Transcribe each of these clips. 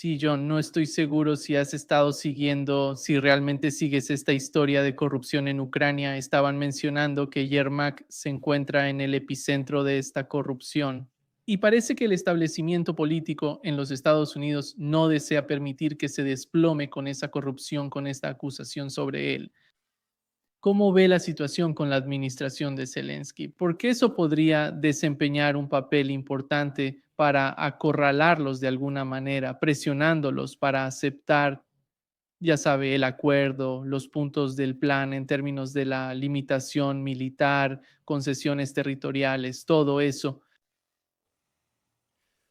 Sí, John, no estoy seguro si has estado siguiendo, si realmente sigues esta historia de corrupción en Ucrania. Estaban mencionando que Yermak se encuentra en el epicentro de esta corrupción. Y parece que el establecimiento político en los Estados Unidos no desea permitir que se desplome con esa corrupción, con esta acusación sobre él. ¿Cómo ve la situación con la administración de Zelensky? Porque eso podría desempeñar un papel importante para acorralarlos de alguna manera, presionándolos para aceptar, ya sabe, el acuerdo, los puntos del plan en términos de la limitación militar, concesiones territoriales, todo eso.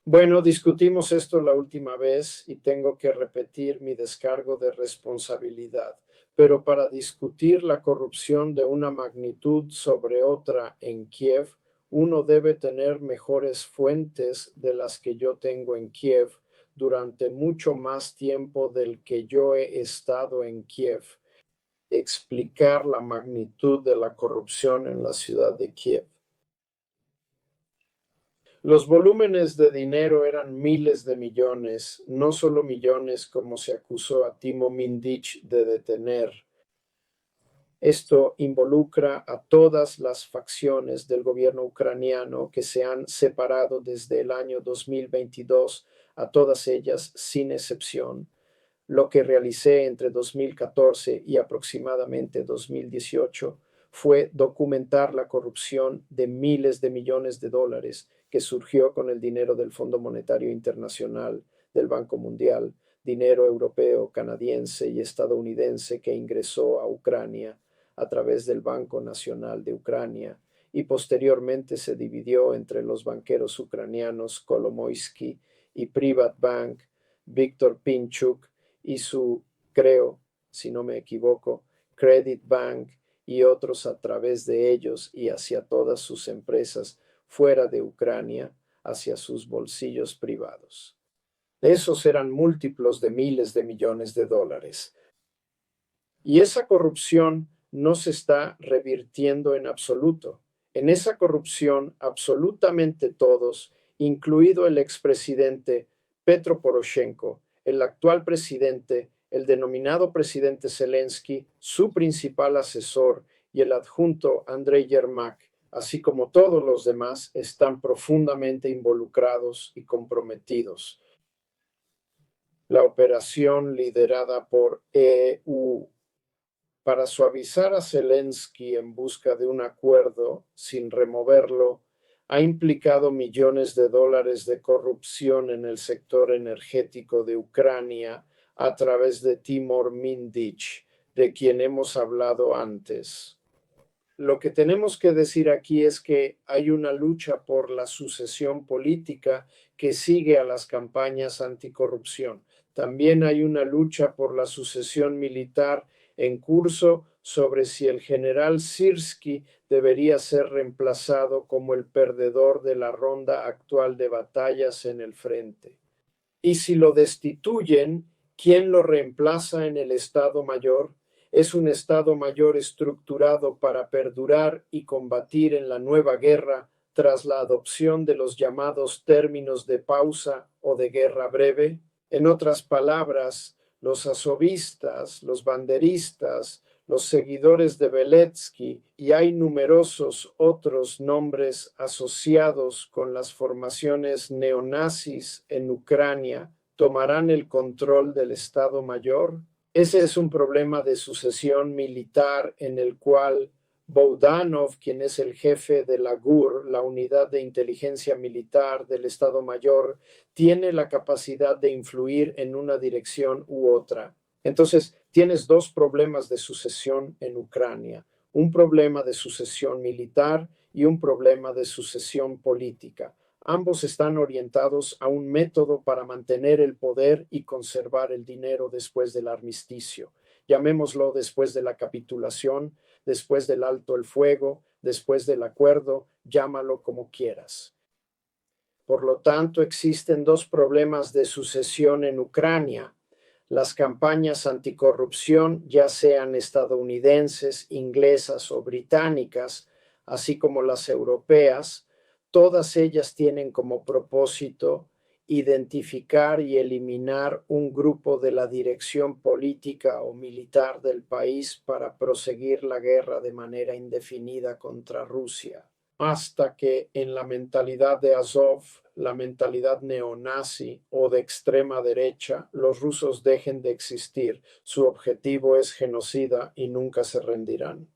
Bueno, discutimos esto la última vez y tengo que repetir mi descargo de responsabilidad. Pero para discutir la corrupción de una magnitud sobre otra en Kiev, uno debe tener mejores fuentes de las que yo tengo en Kiev durante mucho más tiempo del que yo he estado en Kiev. Explicar la magnitud de la corrupción en la ciudad de Kiev. Los volúmenes de dinero eran miles de millones, no solo millones como se acusó a Timo Mindich de detener. Esto involucra a todas las facciones del gobierno ucraniano que se han separado desde el año 2022, a todas ellas sin excepción. Lo que realicé entre 2014 y aproximadamente 2018 fue documentar la corrupción de miles de millones de dólares que surgió con el dinero del Fondo Monetario Internacional, del Banco Mundial, dinero europeo, canadiense y estadounidense que ingresó a Ucrania a través del Banco Nacional de Ucrania y posteriormente se dividió entre los banqueros ucranianos Kolomoisky y Privatbank, Viktor Pinchuk y su, creo, si no me equivoco, Credit Bank y otros a través de ellos y hacia todas sus empresas fuera de Ucrania, hacia sus bolsillos privados. Esos eran múltiplos de miles de millones de dólares. Y esa corrupción no se está revirtiendo en absoluto. En esa corrupción, absolutamente todos, incluido el expresidente Petro Poroshenko, el actual presidente, el denominado presidente Zelensky, su principal asesor y el adjunto Andrei Yermak, así como todos los demás, están profundamente involucrados y comprometidos. La operación liderada por EU para suavizar a Zelensky en busca de un acuerdo sin removerlo, ha implicado millones de dólares de corrupción en el sector energético de Ucrania a través de Timur Mindich, de quien hemos hablado antes. Lo que tenemos que decir aquí es que hay una lucha por la sucesión política que sigue a las campañas anticorrupción. También hay una lucha por la sucesión militar en curso sobre si el general Sirski debería ser reemplazado como el perdedor de la ronda actual de batallas en el frente. Y si lo destituyen, ¿quién lo reemplaza en el Estado Mayor? Es un Estado Mayor estructurado para perdurar y combatir en la nueva guerra tras la adopción de los llamados términos de pausa o de guerra breve. En otras palabras, los azovistas, los banderistas, los seguidores de Beletsky y hay numerosos otros nombres asociados con las formaciones neonazis en Ucrania tomarán el control del Estado Mayor. Ese es un problema de sucesión militar en el cual Bogdanov, quien es el jefe de la GUR, la Unidad de Inteligencia Militar del Estado Mayor, tiene la capacidad de influir en una dirección u otra. Entonces, tienes dos problemas de sucesión en Ucrania, un problema de sucesión militar y un problema de sucesión política. Ambos están orientados a un método para mantener el poder y conservar el dinero después del armisticio. Llamémoslo después de la capitulación, después del alto el fuego, después del acuerdo, llámalo como quieras. Por lo tanto, existen dos problemas de sucesión en Ucrania. Las campañas anticorrupción, ya sean estadounidenses, inglesas o británicas, así como las europeas, todas ellas tienen como propósito identificar y eliminar un grupo de la dirección política o militar del país para proseguir la guerra de manera indefinida contra Rusia, hasta que en la mentalidad de Azov, la mentalidad neonazi o de extrema derecha, los rusos dejen de existir. Su objetivo es genocida y nunca se rendirán.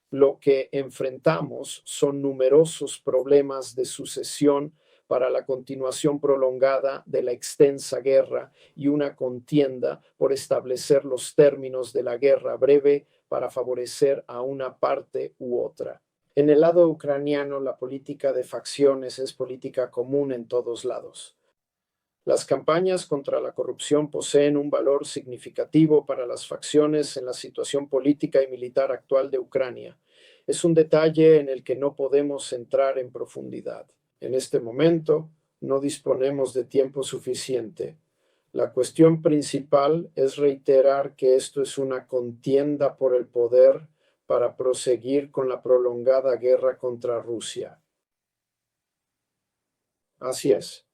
Lo que enfrentamos son numerosos problemas de sucesión para la continuación prolongada de la extensa guerra y una contienda por establecer los términos de la guerra breve para favorecer a una parte u otra. En el lado ucraniano, la política de facciones es política común en todos lados. Las campañas contra la corrupción poseen un valor significativo para las facciones en la situación política y militar actual de Ucrania. Es un detalle en el que no podemos entrar en profundidad. En este momento, no disponemos de tiempo suficiente. La cuestión principal es reiterar que esto es una contienda por el poder para proseguir con la prolongada guerra contra Rusia. Así es.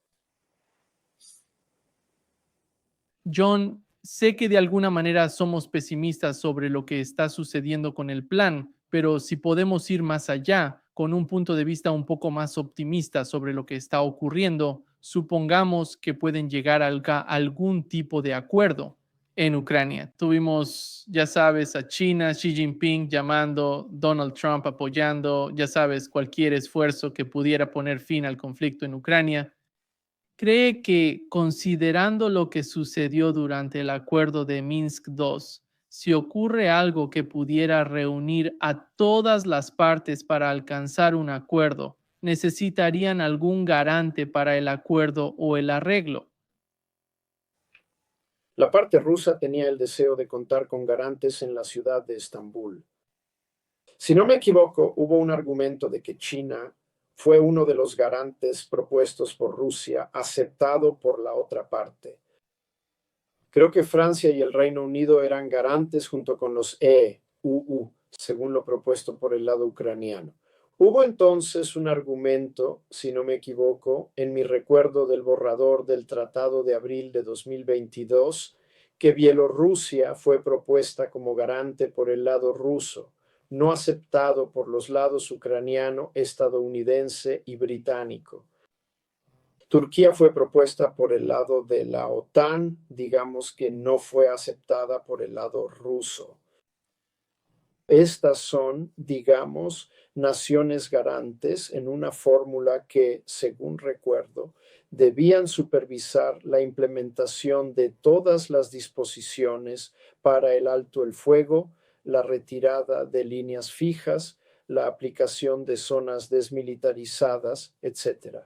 John, sé que de alguna manera somos pesimistas sobre lo que está sucediendo con el plan, pero si podemos ir más allá, con un punto de vista un poco más optimista sobre lo que está ocurriendo, supongamos que pueden llegar a algún tipo de acuerdo en Ucrania. Tuvimos, ya sabes, a China, Xi Jinping llamando, Donald Trump apoyando, ya sabes, cualquier esfuerzo que pudiera poner fin al conflicto en Ucrania. ¿Cree que, considerando lo que sucedió durante el acuerdo de Minsk II, si ocurre algo que pudiera reunir a todas las partes para alcanzar un acuerdo, necesitarían algún garante para el acuerdo o el arreglo? La parte rusa tenía el deseo de contar con garantes en la ciudad de Estambul. Si no me equivoco, hubo un argumento de que China fue uno de los garantes propuestos por Rusia, aceptado por la otra parte. Creo que Francia y el Reino Unido eran garantes junto con los EUU, según lo propuesto por el lado ucraniano. Hubo entonces un argumento, si no me equivoco, en mi recuerdo del borrador del Tratado de abril de 2022, que Bielorrusia fue propuesta como garante por el lado ruso, no aceptado por los lados ucraniano, estadounidense y británico. Turquía fue propuesta por el lado de la OTAN, digamos que no fue aceptada por el lado ruso. Estas son, digamos, naciones garantes en una fórmula que, según recuerdo, debían supervisar la implementación de todas las disposiciones para el alto el fuego, la retirada de líneas fijas, la aplicación de zonas desmilitarizadas, etc.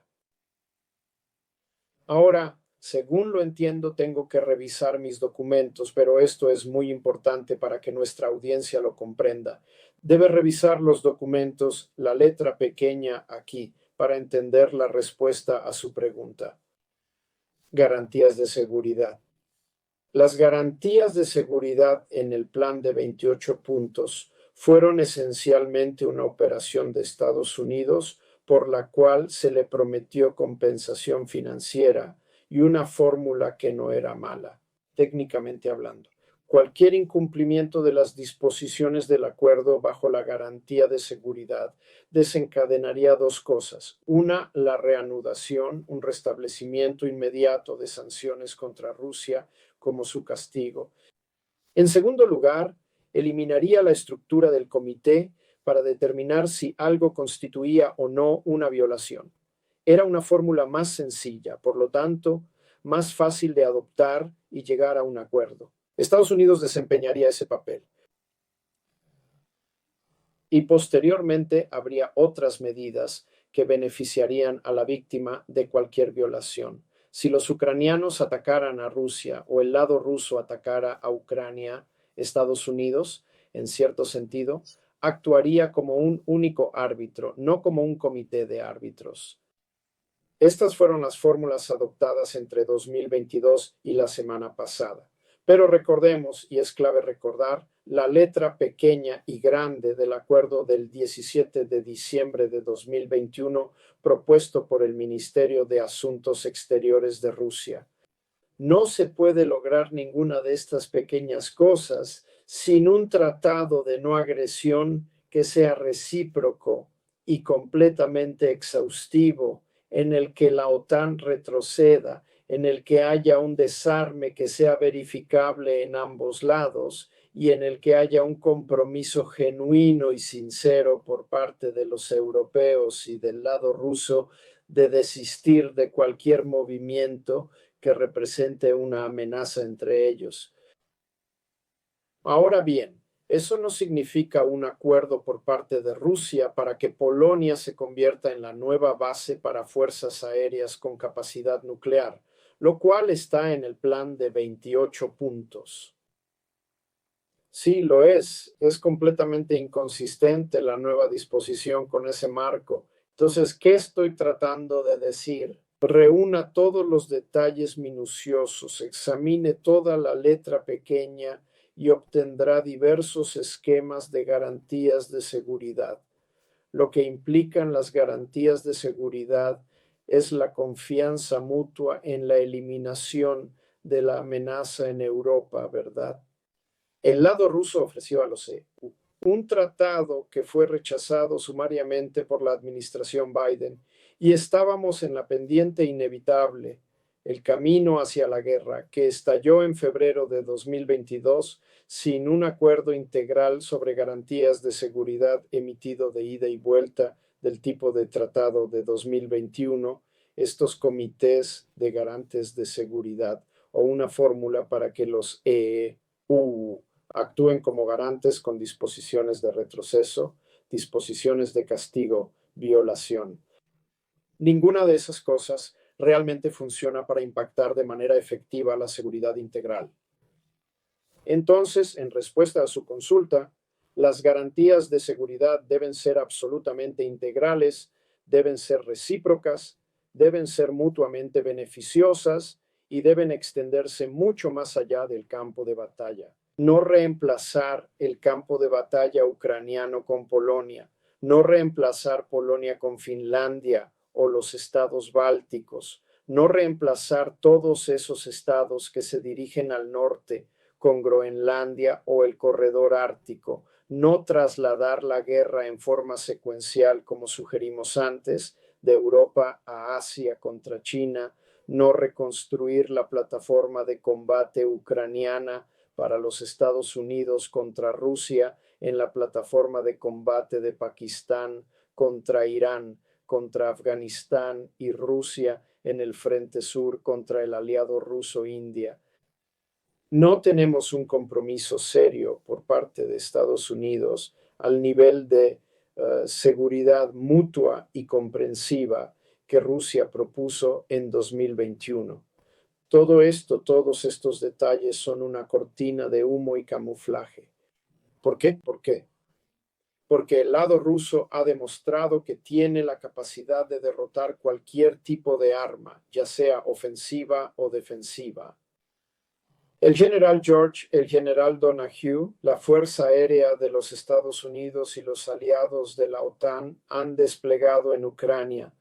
Ahora, según lo entiendo, tengo que revisar mis documentos, pero esto es muy importante para que nuestra audiencia lo comprenda. Debe revisar los documentos, la letra pequeña aquí, para entender la respuesta a su pregunta. Garantías de seguridad. Las garantías de seguridad en el plan de 28 puntos fueron esencialmente una operación de Estados Unidos por la cual se le prometió compensación financiera y una fórmula que no era mala, técnicamente hablando. Cualquier incumplimiento de las disposiciones del acuerdo bajo la garantía de seguridad desencadenaría dos cosas. Una, la reanudación, un restablecimiento inmediato de sanciones contra Rusia como su castigo. En segundo lugar, eliminaría la estructura del comité para determinar si algo constituía o no una violación. Era una fórmula más sencilla, por lo tanto, más fácil de adoptar y llegar a un acuerdo. Estados Unidos desempeñaría ese papel. Y posteriormente habría otras medidas que beneficiarían a la víctima de cualquier violación. Si los ucranianos atacaran a Rusia o el lado ruso atacara a Ucrania, Estados Unidos, en cierto sentido, actuaría como un único árbitro, no como un comité de árbitros. Estas fueron las fórmulas adoptadas entre 2022 y la semana pasada. Pero recordemos, y es clave recordar, la letra pequeña y grande del acuerdo del 17 de diciembre de 2021 propuesto por el Ministerio de Asuntos Exteriores de Rusia. No se puede lograr ninguna de estas pequeñas cosas sin un tratado de no agresión que sea recíproco y completamente exhaustivo, en el que la OTAN retroceda, en el que haya un desarme que sea verificable en ambos lados y en el que haya un compromiso genuino y sincero por parte de los europeos y del lado ruso de desistir de cualquier movimiento que represente una amenaza entre ellos. Ahora bien, eso no significa un acuerdo por parte de Rusia para que Polonia se convierta en la nueva base para fuerzas aéreas con capacidad nuclear, lo cual está en el plan de 28 puntos. Sí, lo es. Es completamente inconsistente la nueva disposición con ese marco. Entonces, ¿qué estoy tratando de decir? Reúna todos los detalles minuciosos, examine toda la letra pequeña y obtendrá diversos esquemas de garantías de seguridad. Lo que implican las garantías de seguridad es la confianza mutua en la eliminación de la amenaza en Europa, ¿verdad? El lado ruso ofreció a los EU un tratado que fue rechazado sumariamente por la administración Biden y estábamos en la pendiente inevitable, el camino hacia la guerra, que estalló en febrero de 2022 sin un acuerdo integral sobre garantías de seguridad emitido de ida y vuelta del tipo de tratado de 2021, estos comités de garantes de seguridad o una fórmula para que los EU actúen como garantes con disposiciones de retroceso, disposiciones de castigo, violación. Ninguna de esas cosas realmente funciona para impactar de manera efectiva la seguridad integral. Entonces, en respuesta a su consulta, las garantías de seguridad deben ser absolutamente integrales, deben ser recíprocas, deben ser mutuamente beneficiosas y deben extenderse mucho más allá del campo de batalla. No reemplazar el campo de batalla ucraniano con Polonia, no reemplazar Polonia con Finlandia o los estados bálticos, no reemplazar todos esos estados que se dirigen al norte con Groenlandia o el corredor ártico, no trasladar la guerra en forma secuencial como sugerimos antes, de Europa a Asia contra China, no reconstruir la plataforma de combate ucraniana para los Estados Unidos contra Rusia en la plataforma de combate de Pakistán contra Irán, contra Afganistán y Rusia en el frente sur contra el aliado ruso India. No tenemos un compromiso serio por parte de Estados Unidos al nivel de seguridad mutua y comprensiva que Rusia propuso en 2021. Todo esto, todos estos detalles son una cortina de humo y camuflaje. ¿Por qué? ¿Por qué? Porque el lado ruso ha demostrado que tiene la capacidad de derrotar cualquier tipo de arma, ya sea ofensiva o defensiva. El general George, el general Donahue, la Fuerza Aérea de los Estados Unidos y los aliados de la OTAN han desplegado en Ucrania.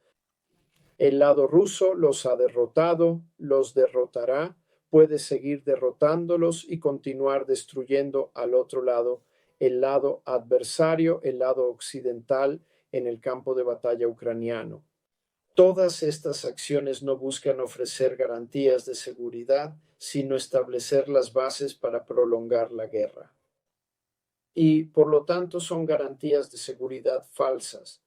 El lado ruso los ha derrotado, los derrotará, puede seguir derrotándolos y continuar destruyendo al otro lado, el lado adversario, el lado occidental en el campo de batalla ucraniano. Todas estas acciones no buscan ofrecer garantías de seguridad, sino establecer las bases para prolongar la guerra. Y por lo tanto son garantías de seguridad falsas.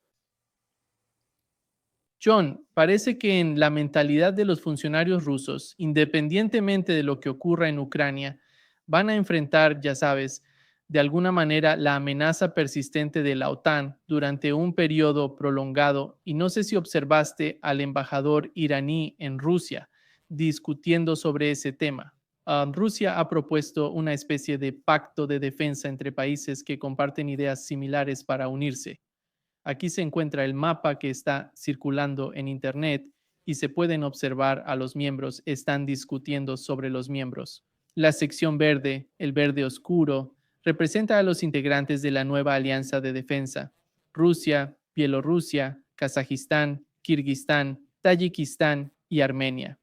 John, parece que en la mentalidad de los funcionarios rusos, independientemente de lo que ocurra en Ucrania, van a enfrentar, ya sabes, de alguna manera la amenaza persistente de la OTAN durante un periodo prolongado. Y no sé si observaste al embajador iraní en Rusia discutiendo sobre ese tema. Rusia ha propuesto una especie de pacto de defensa entre países que comparten ideas similares para unirse. Aquí se encuentra el mapa que está circulando en Internet y se pueden observar a los miembros, están discutiendo sobre los miembros. La sección verde, el verde oscuro, representa a los integrantes de la nueva alianza de defensa: Rusia, Bielorrusia, Kazajistán, Kirguistán, Tayikistán y Armenia.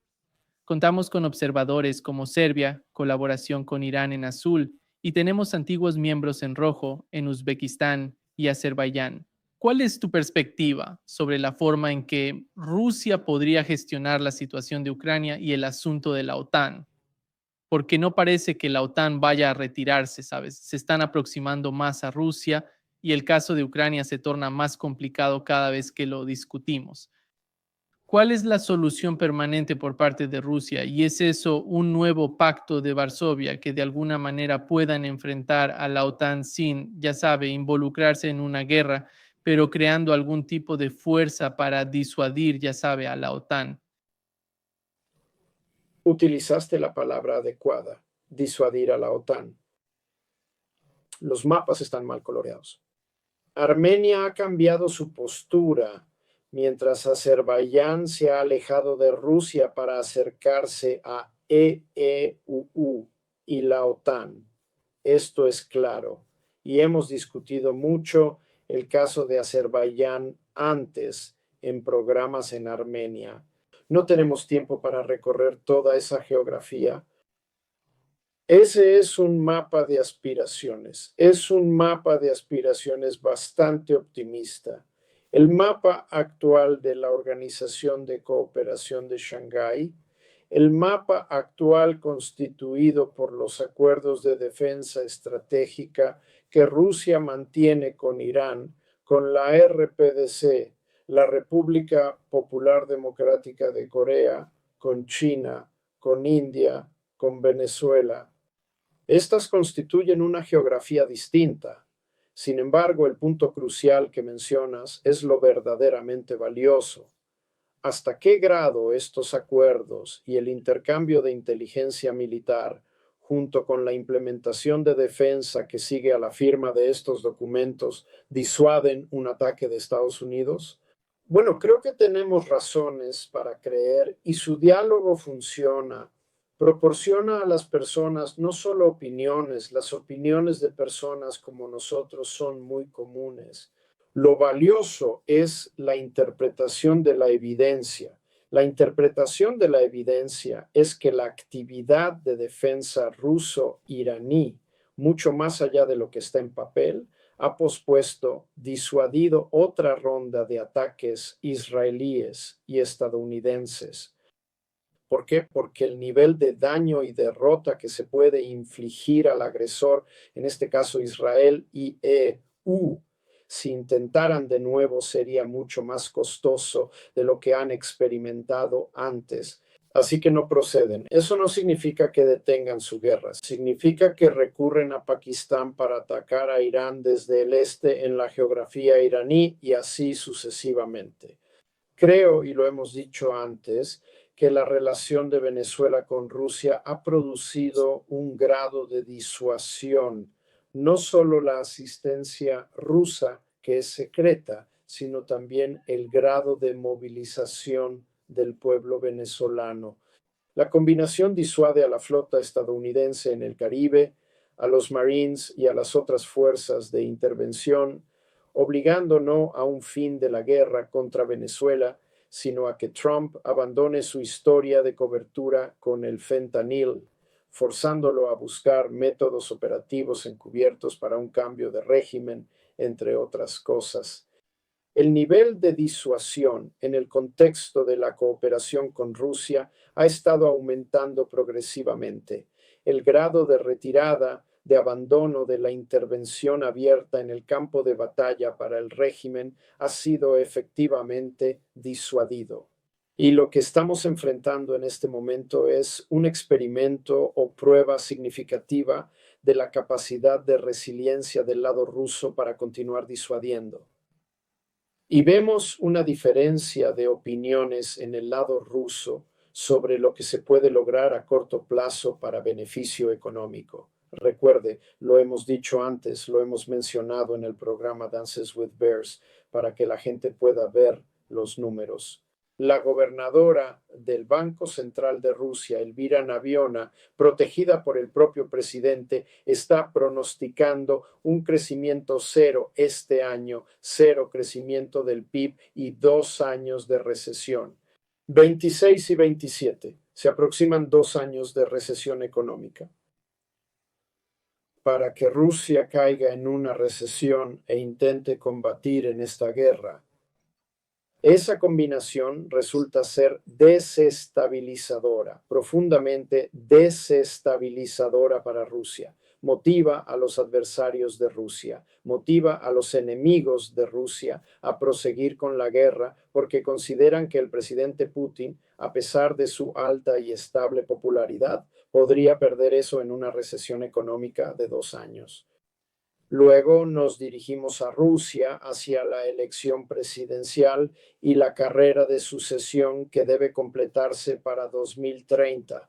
Contamos con observadores como Serbia, colaboración con Irán en azul, y tenemos antiguos miembros en rojo en Uzbekistán y Azerbaiyán. ¿Cuál es tu perspectiva sobre la forma en que Rusia podría gestionar la situación de Ucrania y el asunto de la OTAN? Porque no parece que la OTAN vaya a retirarse, ¿sabes? Se están aproximando más a Rusia y el caso de Ucrania se torna más complicado cada vez que lo discutimos. ¿Cuál es la solución permanente por parte de Rusia? ¿Y es eso un nuevo pacto de Varsovia que de alguna manera puedan enfrentar a la OTAN sin, ya sabe, involucrarse en una guerra, pero creando algún tipo de fuerza para disuadir, ya sabe, a la OTAN? Utilizaste la palabra adecuada, disuadir a la OTAN. Los mapas están mal coloreados. Armenia ha cambiado su postura, mientras Azerbaiyán se ha alejado de Rusia para acercarse a EEUU y la OTAN. Esto es claro, y hemos discutido mucho el caso de Azerbaiyán antes en programas en Armenia. No tenemos tiempo para recorrer toda esa geografía. Ese es un mapa de aspiraciones, es un mapa de aspiraciones bastante optimista. El mapa actual de la Organización de Cooperación de Shanghái, el mapa actual constituido por los acuerdos de defensa estratégica que Rusia mantiene con Irán, con la RPDC, la República Popular Democrática de Corea, con China, con India, con Venezuela. Estas constituyen una geografía distinta. Sin embargo, el punto crucial que mencionas es lo verdaderamente valioso. ¿Hasta qué grado estos acuerdos y el intercambio de inteligencia militar, junto con la implementación de defensa que sigue a la firma de estos documentos, disuaden un ataque de Estados Unidos? Bueno, creo que tenemos razones para creer y su diálogo funciona. Proporciona a las personas no solo opiniones, las opiniones de personas como nosotros son muy comunes. Lo valioso es la interpretación de la evidencia. La interpretación de la evidencia es que la actividad de defensa ruso-iraní, mucho más allá de lo que está en papel, ha pospuesto, disuadido otra ronda de ataques israelíes y estadounidenses. ¿Por qué? Porque el nivel de daño y derrota que se puede infligir al agresor, en este caso Israel y EU, si intentaran de nuevo sería mucho más costoso de lo que han experimentado antes. Así que no proceden. Eso no significa que detengan su guerra, significa que recurren a Pakistán para atacar a Irán desde el este en la geografía iraní y así sucesivamente. Creo, y lo hemos dicho antes, que la relación de Venezuela con Rusia ha producido un grado de disuasión, no solo la asistencia rusa, que es secreta, sino también el grado de movilización del pueblo venezolano. La combinación disuade a la flota estadounidense en el Caribe, a los Marines y a las otras fuerzas de intervención, obligando no a un fin de la guerra contra Venezuela, sino a que Trump abandone su historia de cobertura con el fentanil, forzándolo a buscar métodos operativos encubiertos para un cambio de régimen, entre otras cosas. El nivel de disuasión en el contexto de la cooperación con Rusia ha estado aumentando progresivamente. El grado de retirada, de abandono de la intervención abierta en el campo de batalla para el régimen ha sido efectivamente disuadido. Y lo que estamos enfrentando en este momento es un experimento o prueba significativa de la capacidad de resiliencia del lado ruso para continuar disuadiendo. Y vemos una diferencia de opiniones en el lado ruso sobre lo que se puede lograr a corto plazo para beneficio económico. Recuerde, lo hemos dicho antes, lo hemos mencionado en el programa Dances with Bears para que la gente pueda ver los números. La gobernadora del Banco Central de Rusia, Elvira Naviona, protegida por el propio presidente, está pronosticando un crecimiento cero este año, cero crecimiento del PIB y 2 años de recesión. 26 y 27. Se aproximan 2 años de recesión económica. Para que Rusia caiga en una recesión e intente combatir en esta guerra, esa combinación resulta ser desestabilizadora, profundamente desestabilizadora para Rusia. Motiva a los adversarios de Rusia, motiva a los enemigos de Rusia a proseguir con la guerra porque consideran que el presidente Putin, a pesar de su alta y estable popularidad, podría perder eso en una recesión económica de 2 años. Luego nos dirigimos a Rusia hacia la elección presidencial y la carrera de sucesión que debe completarse para 2030.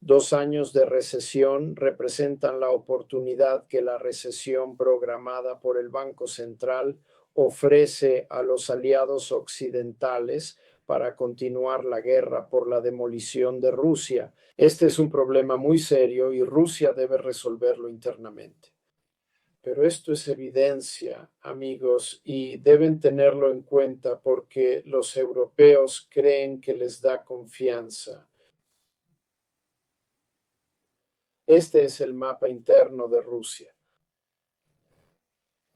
2 años de recesión representan la oportunidad que la recesión programada por el Banco Central ofrece a los aliados occidentales para continuar la guerra por la demolición de Rusia. Este es un problema muy serio y Rusia debe resolverlo internamente. Pero esto es evidencia, amigos, y deben tenerlo en cuenta porque los europeos creen que les da confianza. Este es el mapa interno de Rusia.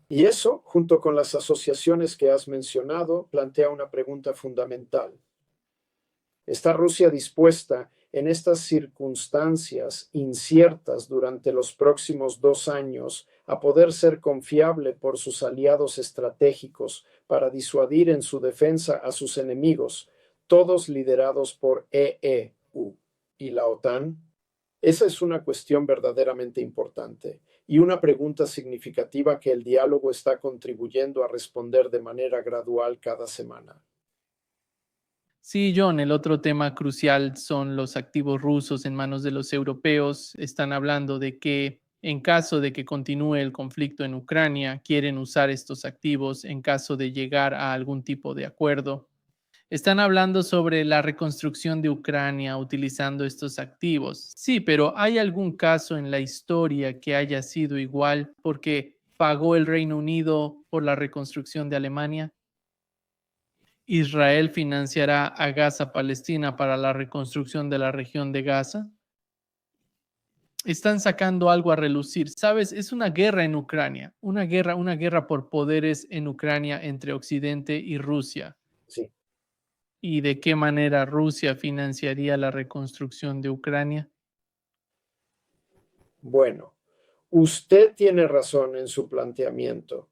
Y eso, junto con las asociaciones que has mencionado, plantea una pregunta fundamental. ¿Está Rusia dispuesta en estas circunstancias inciertas durante los próximos 2 años a poder ser confiable por sus aliados estratégicos para disuadir en su defensa a sus enemigos, todos liderados por EU y la OTAN? Esa es una cuestión verdaderamente importante y una pregunta significativa que el diálogo está contribuyendo a responder de manera gradual cada semana. Sí, John, el otro tema crucial son los activos rusos en manos de los europeos. Están hablando de que en caso de que continúe el conflicto en Ucrania, quieren usar estos activos en caso de llegar a algún tipo de acuerdo. Están hablando sobre la reconstrucción de Ucrania utilizando estos activos. Sí, pero ¿hay algún caso en la historia que haya sido igual porque pagó el Reino Unido por la reconstrucción de Alemania? ¿Israel financiará a Gaza Palestina para la reconstrucción de la región de Gaza? Están sacando algo a relucir. Sabes, es una guerra en Ucrania, una guerra por poderes en Ucrania entre Occidente y Rusia. Sí. ¿Y de qué manera Rusia financiaría la reconstrucción de Ucrania? Bueno, usted tiene razón en su planteamiento.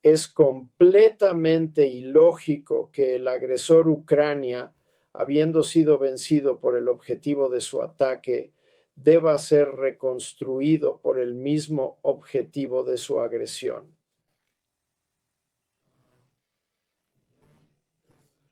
Es completamente ilógico que el agresor Ucrania, habiendo sido vencido por el objetivo de su ataque, deba ser reconstruido por el mismo objetivo de su agresión.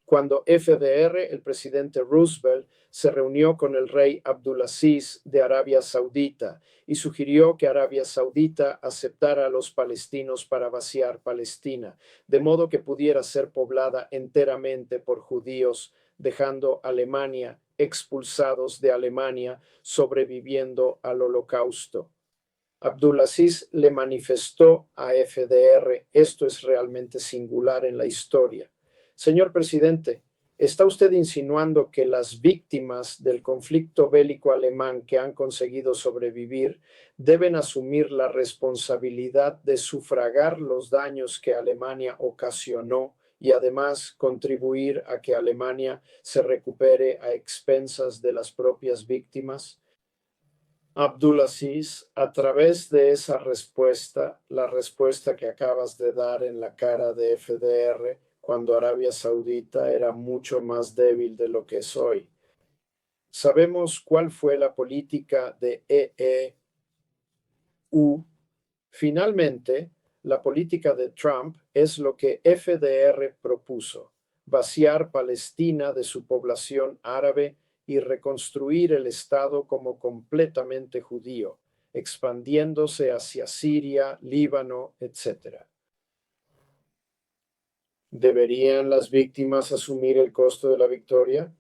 Cuando FDR, el presidente Roosevelt, se reunió con el rey Abdulaziz de Arabia Saudita y sugirió que Arabia Saudita aceptara a los palestinos para vaciar Palestina, de modo que pudiera ser poblada enteramente por judíos, dejando Alemania expulsados de Alemania, sobreviviendo al Holocausto. Abdulaziz le manifestó a FDR, esto es realmente singular en la historia. Señor presidente, ¿está usted insinuando que las víctimas del conflicto bélico alemán que han conseguido sobrevivir deben asumir la responsabilidad de sufragar los daños que Alemania ocasionó y además contribuir a que Alemania se recupere a expensas de las propias víctimas? Abdulaziz, a través de esa respuesta, la respuesta que acabas de dar en la cara de FDR, cuando Arabia Saudita era mucho más débil de lo que es hoy. Sabemos cuál fue la política de EU. Finalmente, la política de Trump es lo que FDR propuso: vaciar Palestina de su población árabe y reconstruir el Estado como completamente judío, expandiéndose hacia Siria, Líbano, etc. ¿Deberían las víctimas asumir el costo de la victoria?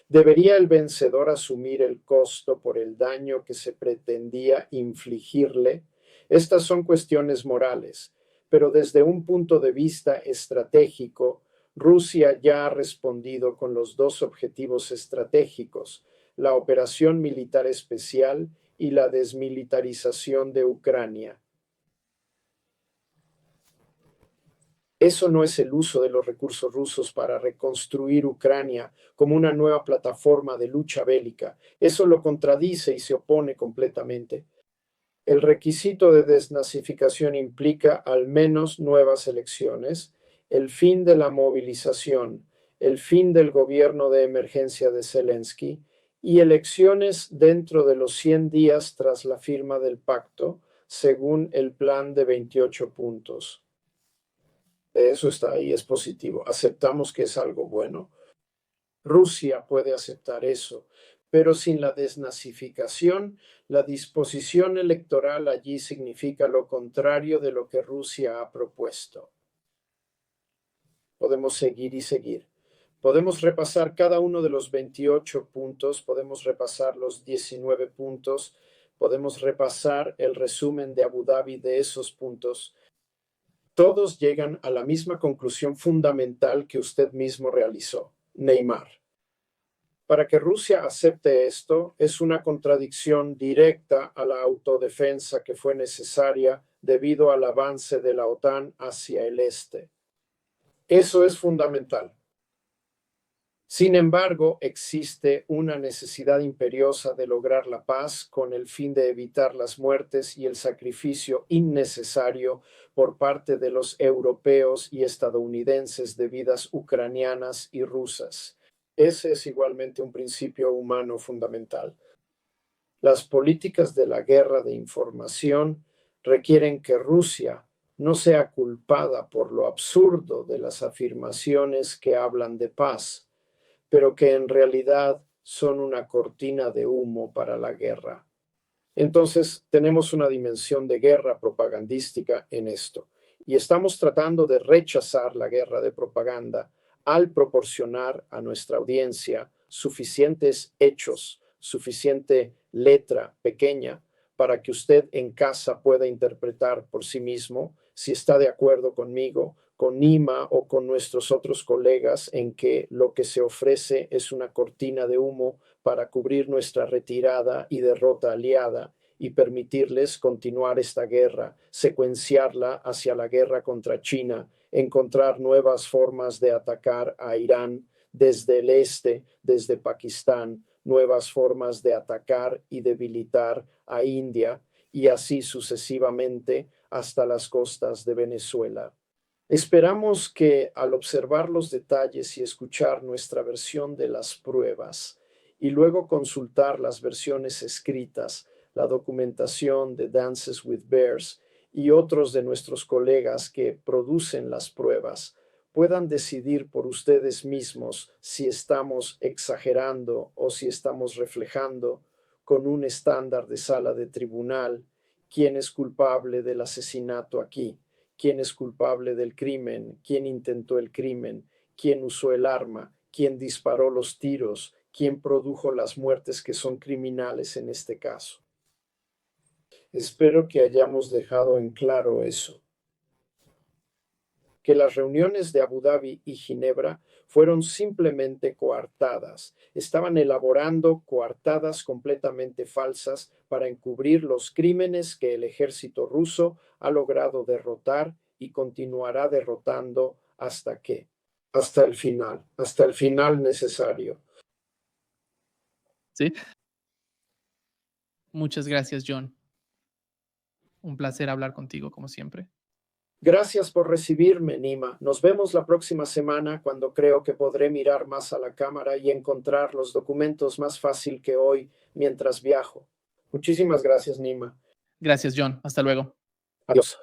¿Debería el vencedor asumir el costo por el daño que se pretendía infligirle? Estas son cuestiones morales, pero desde un punto de vista estratégico, Rusia ya ha respondido con los dos objetivos estratégicos, la operación militar especial y la desmilitarización de Ucrania. Eso no es el uso de los recursos rusos para reconstruir Ucrania como una nueva plataforma de lucha bélica. Eso lo contradice y se opone completamente. El requisito de desnazificación implica al menos nuevas elecciones, el fin de la movilización, el fin del gobierno de emergencia de Zelensky y elecciones dentro de los 100 días tras la firma del pacto, según el plan de 28 puntos. Eso está ahí, es positivo. Aceptamos que es algo bueno. Rusia puede aceptar eso, pero sin la desnazificación, la disposición electoral allí significa lo contrario de lo que Rusia ha propuesto. Podemos seguir y seguir. Podemos repasar cada uno de los 28 puntos, podemos repasar los 19 puntos, podemos repasar el resumen de Abu Dhabi de esos puntos. Todos llegan a la misma conclusión fundamental que usted mismo realizó, Neymar. Para que Rusia acepte esto, es una contradicción directa a la autodefensa que fue necesaria debido al avance de la OTAN hacia el este. Eso es fundamental. Sin embargo, existe una necesidad imperiosa de lograr la paz con el fin de evitar las muertes y el sacrificio innecesario por parte de los europeos y estadounidenses de vidas ucranianas y rusas. Ese es igualmente un principio humano fundamental. Las políticas de la guerra de información requieren que Rusia no sea culpada por lo absurdo de las afirmaciones que hablan de paz, pero que en realidad son una cortina de humo para la guerra. Entonces, tenemos una dimensión de guerra propagandística en esto, y estamos tratando de rechazar la guerra de propaganda al proporcionar a nuestra audiencia suficientes hechos, suficiente letra pequeña para que usted en casa pueda interpretar por sí mismo si está de acuerdo conmigo, con Nima o con nuestros otros colegas en que lo que se ofrece es una cortina de humo para cubrir nuestra retirada y derrota aliada y permitirles continuar esta guerra, secuenciarla hacia la guerra contra China, encontrar nuevas formas de atacar a Irán desde el este, desde Pakistán, nuevas formas de atacar y debilitar a India y así sucesivamente hasta las costas de Venezuela. Esperamos que al observar los detalles y escuchar nuestra versión de las pruebas y luego consultar las versiones escritas, la documentación de Dances with Bears y otros de nuestros colegas que producen las pruebas, puedan decidir por ustedes mismos si estamos exagerando o si estamos reflejando con un estándar de sala de tribunal quién es culpable del asesinato aquí, quién es culpable del crimen, quién intentó el crimen, quién usó el arma, quién disparó los tiros, quién produjo las muertes que son criminales en este caso. Espero que hayamos dejado en claro eso, que las reuniones de Abu Dhabi y Ginebra fueron simplemente coartadas. Estaban elaborando coartadas completamente falsas para encubrir los crímenes que el ejército ruso ha logrado derrotar y continuará derrotando hasta hasta el final necesario. Sí. Muchas gracias, John. Un placer hablar contigo, como siempre. Gracias por recibirme, Nima. Nos vemos la próxima semana cuando creo que podré mirar más a la cámara y encontrar los documentos más fácil que hoy mientras viajo. Muchísimas gracias, Nima. Gracias, John. Hasta luego. Adiós.